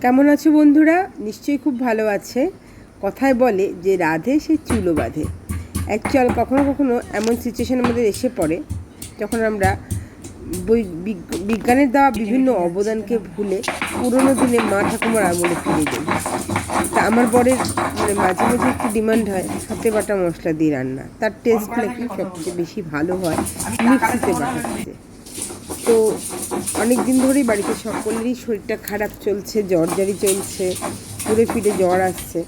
কেমন আছো বন্ধুরা? নিশ্চয়ই খুব ভালো আছে। কথায় বলে যে রাধে সে চুলো বাঁধে। অ্যাকচুয়াল কখনো কখনো এমন সিচুয়েশন আমাদের এসে পড়ে যখন আমরা বিজ্ঞানের দেওয়া বিভিন্ন অবদানকে ভুলে পুরোনো দিনে মা ঠাকুমার আমলে ফিরে যাই। তা আমার বরের মাঝে মাঝে একটু ডিমান্ড হয় হাতে বাটা মশলা দিয়ে রান্না। তার টেস্ট নাকি সবচেয়ে বেশি ভালো হয় মিক্সিতে বাটাচ্ছে। তো অনেক দিন ধরেই বাড়িতে সকলেরই শরীরটা খারাপ চলছে, জ্বরজারি চলছে, ঘুরে ফিরে জ্বর আসছে।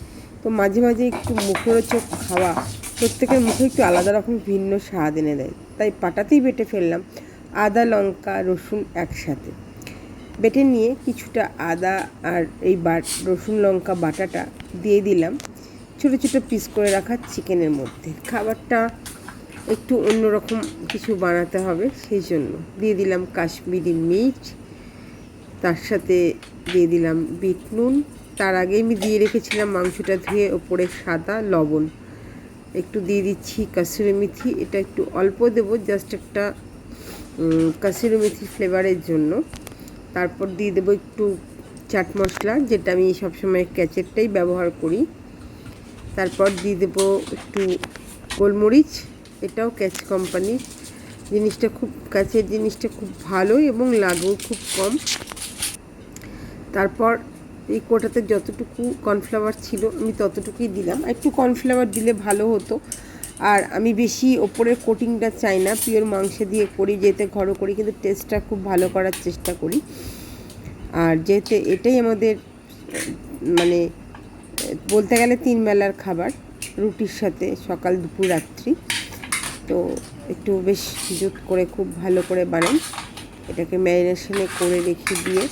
তো মাঝে মাঝে একটু মুখরোচক খাওয়া প্রত্যেকের মুখে একটু আলাদা রকম ভিন্ন স্বাদ এনে দেয়। তাই পাটাতেই বেটে ফেললাম আদা, লঙ্কা, রসুন একসাথে বেটে নিয়ে কিছুটা আদা আর এই রসুন লঙ্কা বাটাটা দিয়ে দিলাম ছোটো ছোটো পিস করে রাখা চিকেনের মধ্যে। খাবারটা একটু অন্যরকম কিছু বানাতে হবে, সেই জন্য দিয়ে দিলাম কাশ্মীরি মির্চ, তার সাথে দিয়ে দিলাম বিট নুন। তার আগে আমি দিয়ে রেখেছিলাম মাংসটা ধুয়ে ওপরে সাদা লবণ। একটু দিয়ে দিচ্ছি কাসুরি মেথি, এটা একটু অল্প দেবো, জাস্ট একটা কাসুরি মেথি ফ্লেভারের জন্য। তারপর দিয়ে দেবো একটু চাট মশলা, যেটা আমি সবসময় ক্যাচেরটাই ব্যবহার করি। তারপর দিয়ে দেবো একটু গোলমরিচ, এটাও ক্যাচ কোম্পানির। জিনিসটা খুব কাছের জিনিসটা খুব ভালো এবং লাগেও খুব কম। তারপর এই কোটাতে যতটুকু কর্নফ্লাওয়ার ছিল আমি ততটুকুই দিলাম। একটু কর্নফ্লাওয়ার দিলে ভালো হতো। আর আমি বেশি ওপরের কোটিংটা চাই না, পিওর মাংস দিয়ে করি, যেতে ঘরও করি, কিন্তু টেস্টটা খুব ভালো করার চেষ্টা করি। আর যেহেতু এটাই আমাদের মানে বলতে গেলে 3 বেলার খাবার, রুটির সাথে সকাল দুপুর রাত্রি। তো একটু বেশ জুত করে খুব ভালো করে বানাই। এটাকে ম্যারিনেশনে করে রেখে দিয়ে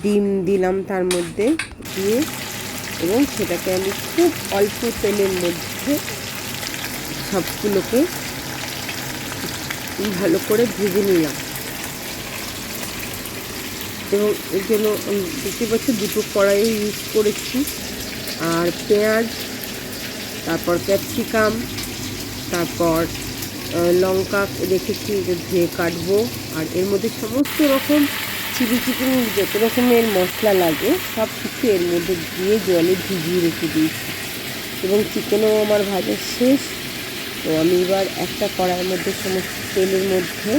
ডিম দিলাম তার মধ্যে দিয়ে, এবং সেটাকে আমি খুব অল্প তেলের মধ্যে সবগুলোকে ভালো করে ভেজে নিলাম। এবং এর জন্য দেখতে পাচ্ছি দুটো কড়াই ইউজ করেছি। আর পেঁয়াজ, তারপর ক্যাপসিকাম, তারপর লঙ্কা রেখেছি, ধুয়ে কাটবো। আর এর মধ্যে সমস্ত রকম চিলি চিকেন যত রকমের মশলা লাগে সব কিছু এর মধ্যে দিয়ে জলে ভিজিয়ে রেখে দিয়েছি। এবং চিকেনও আমার ভাজা শেষ। তো আমি এবার একটা কড়াইয়ের মধ্যে সমস্ত তেলের মধ্যে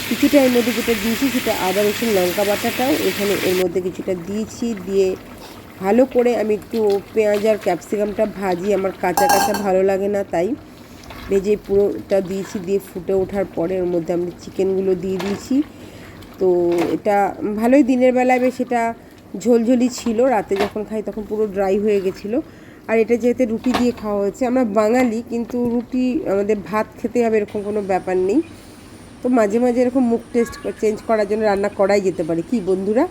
কিছুটা এর মধ্যে যেটা দিয়েছি সেটা আদা রসুন লঙ্কা বাটাটাও এখানে এর মধ্যে কিছুটা দিয়েছি। দিয়ে ভালো করে আমি একটু পেঁয়াজ আর ক্যাপসিকামটা ভাজি, আমার কাঁচা কাঁচা ভালো লাগে না, তাই ভেজে পুরোটা দিয়েছি। দিয়ে ফুটে ওঠার পরে ওর মধ্যে আমি চিকেনগুলো দিয়ে দিয়েছি। তো এটা ভালোই দিনের বেলায় বেশ এটা ঝোলঝোলি ছিল, রাতে যখন খাই তখন পুরো ড্রাই হয়ে গেছিলো। আর এটা যেহেতু রুটি দিয়ে খাওয়া হয়েছে, আমরা বাঙালি কিন্তু রুটি আমাদের ভাত খেতে হবে এরকম কোনো ব্যাপার নেই। তো মাঝে মাঝে এরকম মুখ টেস্ট চেঞ্জ করার জন্য রান্না করাই যেতে পারে, কি বন্ধুরা?